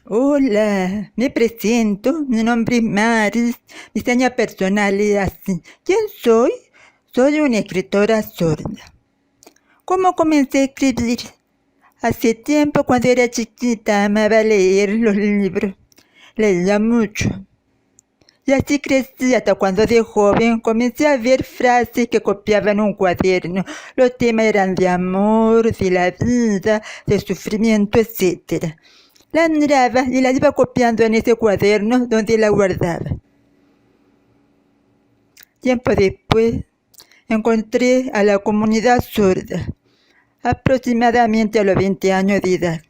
Hola, me presento, mi nombre es Maris, mi seña personal es así. ¿Quién soy? Soy una escritora sorda. ¿Cómo comencé a escribir? Hace tiempo, cuando era chiquita, amaba leer los libros. Leía mucho. Y así crecí hasta cuando de joven comencé a ver frases que copiaba en un cuaderno. Los temas eran de amor, de la vida, de sufrimiento, etc. La miraba y la iba copiando en ese cuaderno donde la guardaba. Tiempo después encontré a la comunidad sorda, aproximadamente a los 20 años de edad.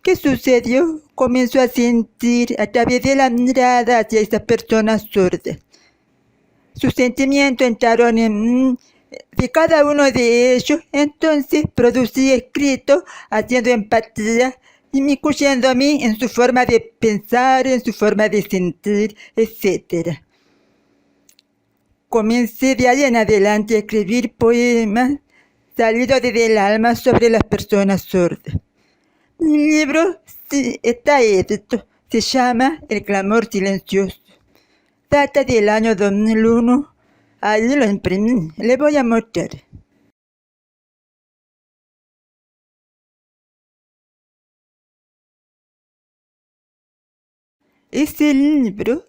¿Qué sucedió? Comenzó a sentir a través de la mirada hacia esas personas sordas. Sus sentimientos entraron de cada uno de ellos, entonces producí escrito haciendo empatía y incluyendo a mí en su forma de pensar, en su forma de sentir, etc. Comencé de ahí en adelante a escribir poemas salidos desde el alma sobre las personas sordas. Mi libro está edito, se llama El clamor silencioso. Data del año 2001. Ahí lo imprimí. Le voy a mostrar. Este libro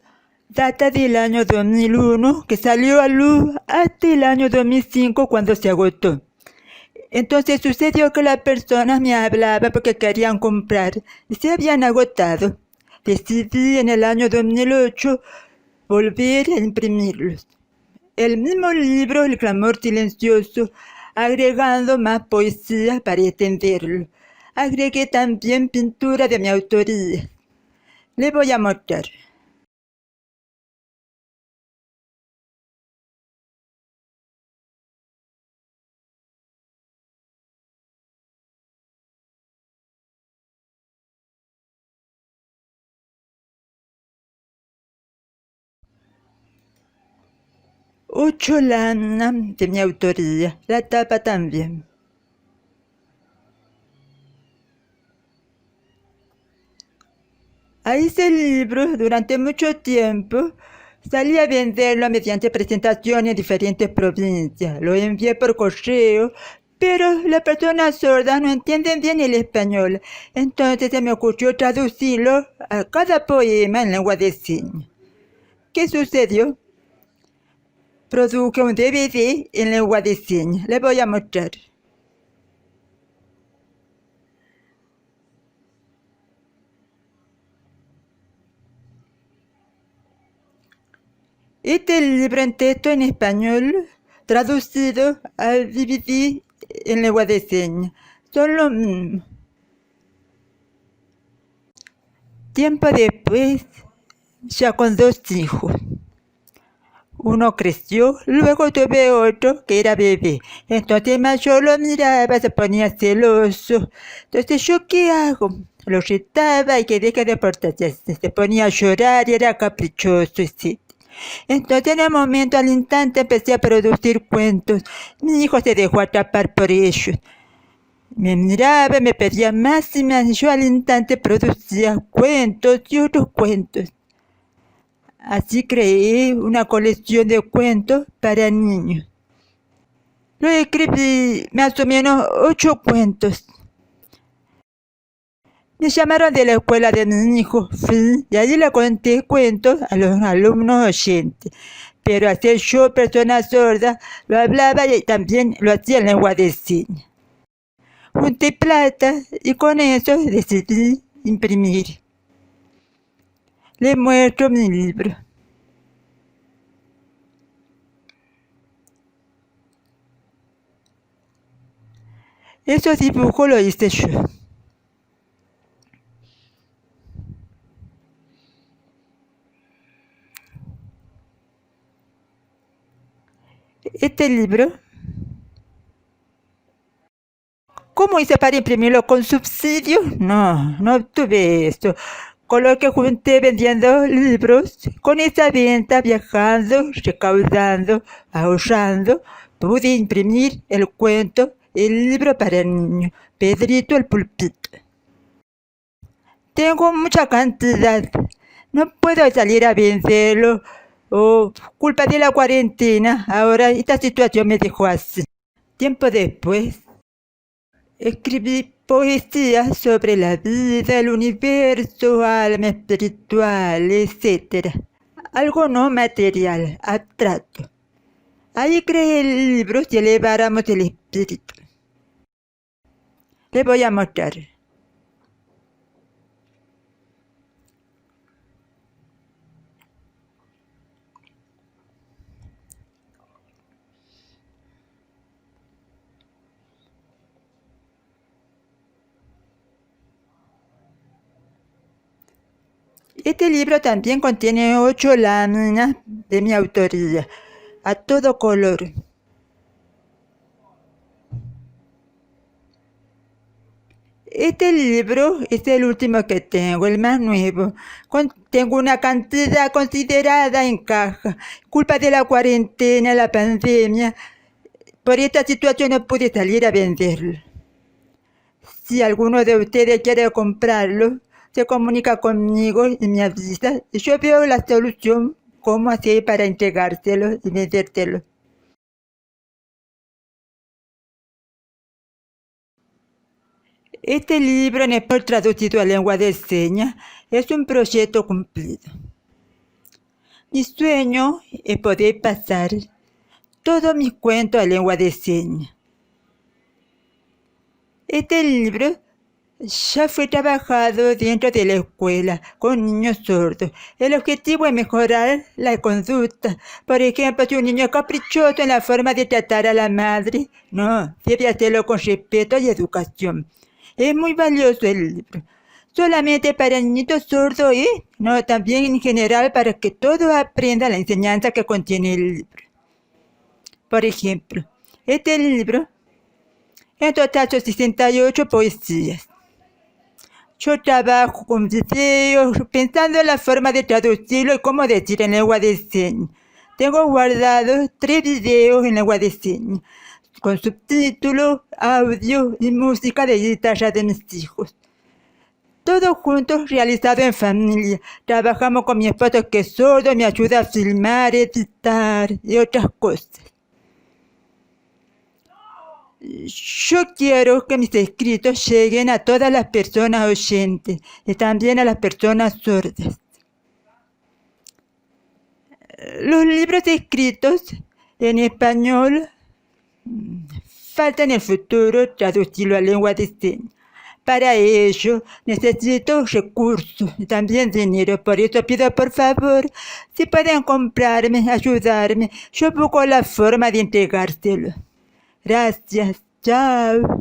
data del año 2001, que salió a luz hasta el año 2005 cuando se agotó. Entonces sucedió que las personas me hablaban porque querían comprar y se habían agotado. Decidí en el año 2008 volver a imprimirlos. El mismo libro, El clamor silencioso, agregando más poesía para extenderlo. Agregué también pintura de mi autoría. Le voy a mostrar. Ocho lanas de mi autoría. La tapa también. A ese libro, durante mucho tiempo, salí a venderlo mediante presentaciones en diferentes provincias. Lo envié por correo, pero las personas sordas no entienden bien el español. Entonces se me ocurrió traducirlo a cada poema en lengua de señas. ¿Qué sucedió? Produje un DVD en lengua de señas. Le voy a mostrar. Este libro en texto en español, traducido al DVD en lengua de señas, son lo mismo. Tiempo después, ya con dos hijos. Uno creció, luego tuve otro que era bebé. Entonces más yo lo miraba, se ponía celoso. Entonces, ¿yo qué hago? Lo retaba y que deje de portarse así. Se ponía a llorar y era caprichoso, sí. Entonces en el momento, al instante, empecé a producir cuentos. Mi hijo se dejó atrapar por ellos. Me miraba, me pedía más y más. Yo al instante producía cuentos y otros cuentos. Así creé una colección de cuentos para niños. Lo escribí más o menos 8 cuentos. Me llamaron de la escuela de mi hijo, fui, y allí le conté cuentos a los alumnos oyentes. Pero hacer yo, persona sorda, lo hablaba y también lo hacía en lengua de señas. Junté plata y con eso decidí imprimir. Le muestro mi libro. Esos dibujos lo hice yo. Este libro, ¿cómo hice para imprimirlo? ¿Con subsidio? No obtuve esto. Con lo que junté vendiendo libros, con esa venta, viajando, recaudando, ahorrando, pude imprimir el cuento, el libro para niños, Pedrito el Pulpito. tengo mucha cantidad. No puedo salir a vencerlo. Culpa de la cuarentena. Ahora esta situación me dejó así. Tiempo después, escribí poesía sobre la vida, el universo, alma espiritual, etc. Algo no material, abstracto. Ahí creé el libro Si eleváramos el espíritu. Les voy a mostrar. Este libro también contiene 8 láminas de mi autoría, a todo color. Este libro es el último que tengo, el más nuevo. Tengo una cantidad considerada en caja. Culpa de la cuarentena, la pandemia. Por esta situación no pude salir a venderlo. Si alguno de ustedes quiere comprarlo, se comunica conmigo y me avisa. Yo veo la solución, cómo hacer para entregárselo y vendértelo. Este libro en español traducido a lengua de señas es un proyecto cumplido. Mi sueño es poder pasar todos mis cuentos a lengua de señas. Este libro ya fue trabajado dentro de la escuela con niños sordos. El objetivo es mejorar la conducta. Por ejemplo, si un niño es caprichoso en la forma de tratar a la madre, no, debe hacerlo con respeto y educación. Es muy valioso el libro. Solamente para niñitos sordos, no, también en general para que todos aprendan la enseñanza que contiene el libro. Por ejemplo, este libro en total son 68 poesías. Yo trabajo con videos, pensando en la forma de traducirlo y cómo decir en lengua de señas. Tengo guardados 3 videos en lengua de señas, con subtítulos, audio y música de guitarra de mis hijos. Todos juntos, realizado en familia. Trabajamos con mi esposo que es sordo, me ayuda a filmar, editar y otras cosas. Yo quiero que mis escritos lleguen a todas las personas oyentes y también a las personas sordas. Los libros escritos en español falta en el futuro traducirlo a lengua de señas. Para ello necesito recursos y también dinero. Por eso pido por favor, si pueden comprarme, ayudarme, yo busco la forma de entregárselo. Gracias. Chao.